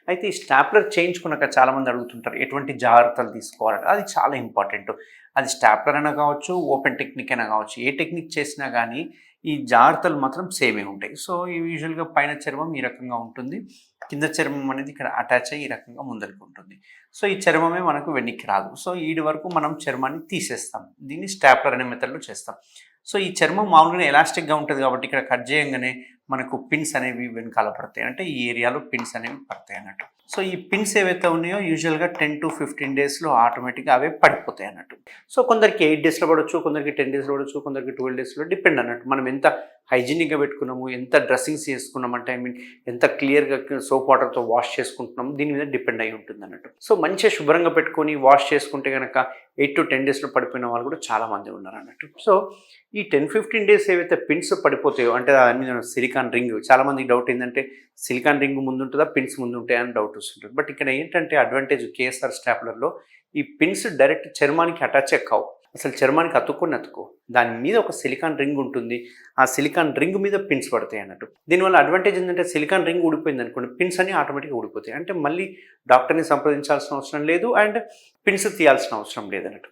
అయితే ఈ స్టాప్లర్ చేయించుకున్నాక చాలామంది అడుగుతుంటారు ఎటువంటి జాగ్రత్తలు తీసుకోవాలని. అది చాలా ఇంపార్టెంట్. అది స్టాప్లర్ అయినా కావచ్చు, ఓపెన్ టెక్నిక్ అయినా కావచ్చు. ఏ టెక్నిక్ చేసినా కానీ ఈ జాగ్రత్తలు మాత్రం సేమే ఉంటాయి. సో, యూజువల్‌గా పైన చర్మం ఈ రకంగా ఉంటుంది. కింద చర్మం అనేది ఇక్కడ అటాచ్ అయ్యి ఈ రకంగా ముందరికి ఉంటుంది. సో, ఈ చర్మమే మనకు వెనక్కి రాదు. సో, ఈడి వరకు మనం చర్మాన్ని తీసేస్తాం. దీన్ని స్టాప్లర్ అనే మెథడ్‌లో చేస్తాం. సో, ఈ చర్మం మామూలుగానే ఎలాస్టిక్‌గా ఉంటది కాబట్టి ఇక్కడ కట్ చేయంగానే మనకు పిన్స్ అనేవి వెనకాల పడతాయి. అంటే ఈ ఏరియాలో పిన్స్ అనేవి పడతాయి అన్నట్టు. సో, ఈ పిన్స్ ఏవైతే ఉన్నాయో యూజువల్‌గా 10-15 డేస్‌లో ఆటోమేటిక్‌గా అవే పడిపోతాయి అన్నట్టు. సో, కొందరికి 8 డేస్‌లో పడొచ్చు, కొందరికి 10 డేస్‌లో పడొచ్చు, కొందరికి 12 డేస్‌లో డిపెండ్ అన్నట్టు. మనం ఎంత హైజీనిక్‌గా పెట్టుకున్నాము, ఎంత డ్రెస్సింగ్స్ చేసుకున్నామంటే ఎంత క్లియర్‌గా సోప్ వాటర్‌తో వాష్ చేసుకుంటున్నాము దీని మీద డిపెండ్ అయ్యి ఉంటుందన్నట్టు. సో, మంచిగా శుభ్రంగా పెట్టుకొని వాష్ చేసుకుంటే గనక 8-10 డేస్‌లో పడిపోయిన వాళ్ళు కూడా చాలామంది ఉన్నారన్నట్టు. సో, ఈ 10-15 డేస్ ఏవైతే పిన్స్ పడిపోతాయో అంటే దాని మీద సిలికాన్ రింగ్ చాలామందికి డౌట్ ఏంటంటే సిలికాన్ రింగ్ ముందుంటదా? పిన్స్ ముందుంటాయా? అని డౌట్ వస్తుంటుంది. బట్ ఇక్కడ ఏంటంటే అడ్వాంటేజ్ కేఎస్ఆర్ స్టాప్లర్‌లో ఈ పిన్స్ డైరెక్ట్ చర్మానికి అటాచే కావు. అసలు చర్మానికి అతుక్కోవు. దాని మీద ఒక సిలికాన్ రింగ్ ఉంటుంది. ఆ సిలికాన్ రింగ్ మీద పిన్స్ పడతాయి అన్నట్టు. దీనివల్ల అడ్వాంటేజ్ ఏంటంటే సిలికాన్ రింగ్ ఊడిపోయిందనుకోండి పిన్స్ అన్నీ ఆటోమేటిక్‌గా ఊడిపోతాయి. అంటే మళ్ళీ డాక్టర్‌ని సంప్రదించాల్సిన అవసరం లేదు. అండ్ పిన్స్ తీయాల్సిన అవసరం లేదన్నట్టు.